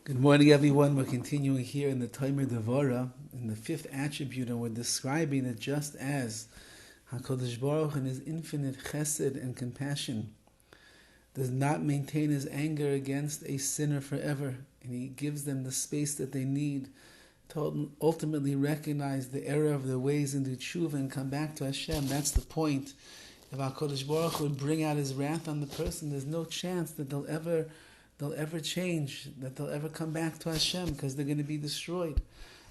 Good morning, everyone. We're continuing here in the DEVORAH, in the fifth attribute, and we're describing that just as HaKadosh Baruch Hu in His infinite chesed and compassion does not maintain His anger against a sinner forever, and He gives them the space that they need to ultimately recognize the error of their ways and do tshuva and come back to Hashem. That's the point. If HaKadosh Baruch Hu would bring out His wrath on the person, there's no chance that they'll ever change, that they'll ever come back to Hashem, because they're going to be destroyed.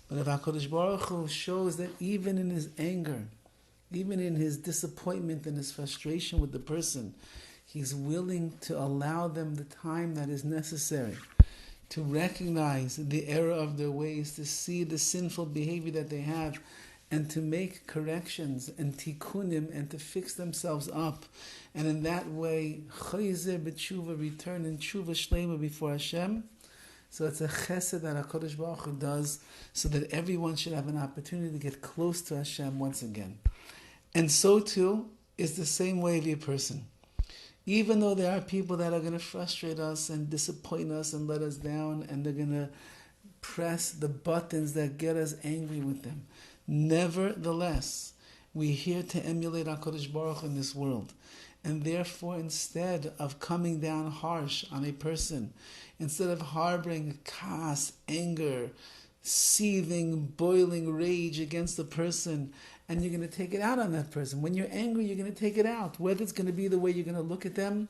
But if HaKadosh Baruch Hu shows that even in His anger, even in His disappointment and His frustration with the person, He's willing to allow them the time that is necessary to recognize the error of their ways, to see the sinful behavior that they have, and to make corrections and tikkunim and to fix themselves up. And in that way, chayzer b'tshuva, return in tshuva shlema before Hashem. So it's a chesed that HaKadosh Baruch Hu does so that everyone should have an opportunity to get close to Hashem once again. And so too is the same way of a person. Even though there are people that are going to frustrate us and disappoint us and let us down, and they're going to press the buttons that get us angry with them, nevertheless, we're here to emulate HaKadosh Baruch Hu in this world. And therefore, instead of coming down harsh on a person, instead of harboring kas, anger, seething, boiling rage against the person, and you're going to take it out on that person. When you're angry, you're going to take it out. Whether it's going to be the way you're going to look at them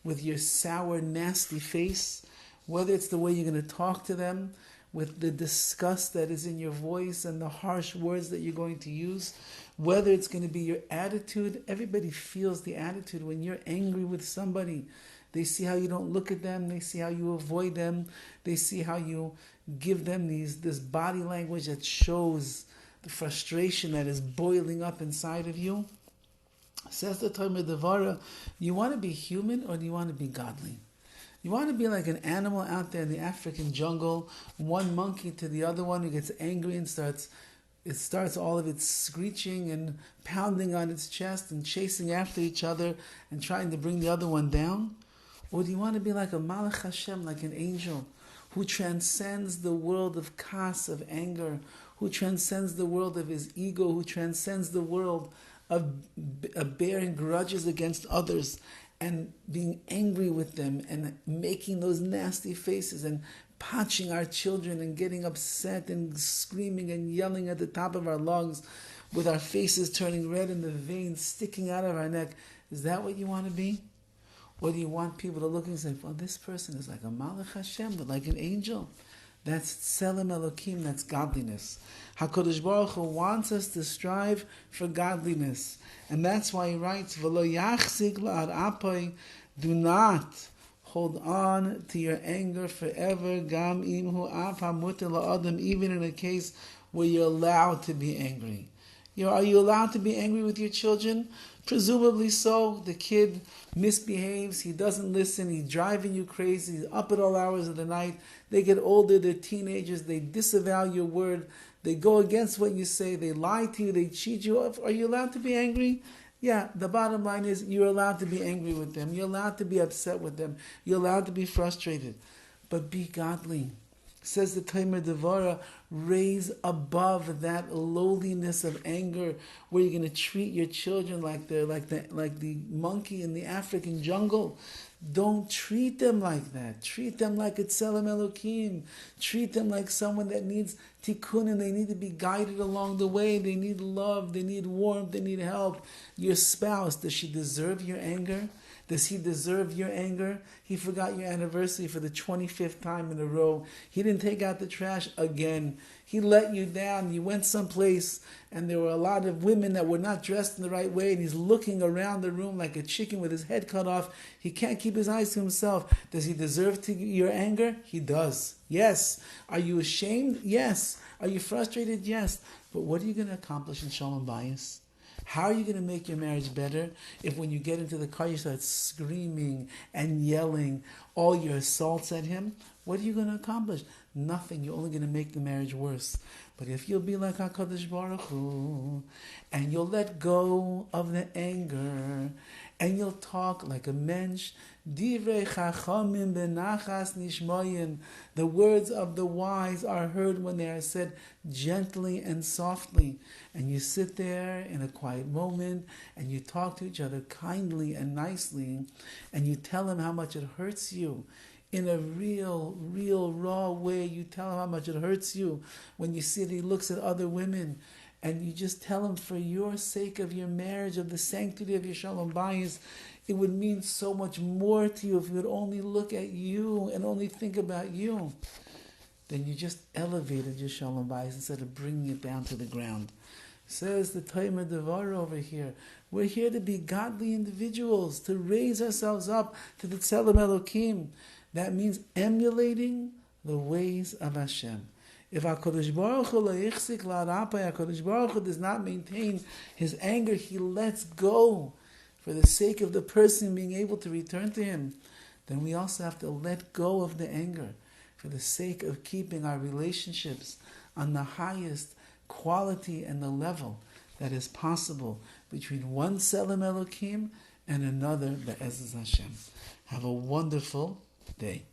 with your sour, nasty face, whether it's the way you're going to talk to them with the disgust that is in your voice and the harsh words that you're going to use, whether it's going to be your attitude. Everybody feels the attitude when you're angry with somebody. They see how you don't look at them. They see how you avoid them. They see how you give them this body language that shows the frustration that is boiling up inside of you. Says the DEVORAH, you want to be human or do you want to be godly? You want to be like an animal out there in the African jungle, one monkey to the other one who gets angry and starts all of its screeching and pounding on its chest and chasing after each other and trying to bring the other one down? Or do you want to be like a Malach Hashem, like an angel, who transcends the world of kas, of anger, who transcends the world of his ego, who transcends the world of bearing grudges against others and being angry with them and making those nasty faces and punching our children and getting upset and screaming and yelling at the top of our lungs with our faces turning red and the veins sticking out of our neck? Is that what you want to be? Or do you want people to look and say, well, this person is like a Malach Hashem, but like an angel? That's Tselem Elokim, that's godliness. HaKadosh Baruch Hu wants us to strive for godliness. And that's why he writes, V'lo yachzik la'ad apoy, do not hold on to your anger forever, gam imhu af hamuter la'adam, even in a case where you're allowed to be angry. Are you allowed to be angry with your children? Presumably so. The kid misbehaves, he doesn't listen, he's driving you crazy, he's up at all hours of the night. They get older, they're teenagers, they disavow your word, they go against what you say, they lie to you, they cheat you. Are you allowed to be angry? Yeah, the bottom line is you're allowed to be angry with them, you're allowed to be upset with them, you're allowed to be frustrated. But be godly. Says the DEVORAH, raise above that lowliness of anger where you're going to treat your children like the monkey in the African jungle. Don't treat them like that. Treat them like a Tselem Elokim. Treat them like someone that needs tikkun and they need to be guided along the way. They need love, they need warmth, they need help. Your spouse, does she deserve your anger? Does he deserve your anger? He forgot your anniversary for the 25th time in a row. He didn't take out the trash again. He let you down. You went someplace and there were a lot of women that were not dressed in the right way and he's looking around the room like a chicken with his head cut off. He can't keep his eyes to himself. Does he deserve your anger? He does. Yes. Are you ashamed? Yes. Are you frustrated? Yes. But what are you going to accomplish in Shalom Bayis? How are you going to make your marriage better if when you get into the car you start screaming and yelling all your assaults at him? What are you going to accomplish? Nothing. You're only going to make the marriage worse. But if you'll be like HaKadosh Baruch Hu and you'll let go of the anger and you'll talk like a mensch. Divrei chachamim benachas nishmoyin. The words of the wise are heard when they are said gently and softly. And you sit there in a quiet moment and you talk to each other kindly and nicely, and you tell him how much it hurts you. In a real, raw way, you tell him how much it hurts you when you see that he looks at other women. And you just tell him, for your sake of your marriage, of the sanctity of your shalom bayis, it would mean so much more to you if you would only look at you and only think about you. Then you just elevated your shalom bayis instead of bringing it down to the ground. Says the Tomer DEVORAH over here, we're here to be godly individuals, to raise ourselves up to the Tzelem Elokim. That means emulating the ways of Hashem. If HaKadosh Baruch Hu le'ichzik la'arapai, HaKadosh Baruch Hu does not maintain his anger, he lets go for the sake of the person being able to return to him, then we also have to let go of the anger for the sake of keeping our relationships on the highest quality and the level that is possible between one Tzelem Elokim and another, Be'ezus Hashem. Have a wonderful day.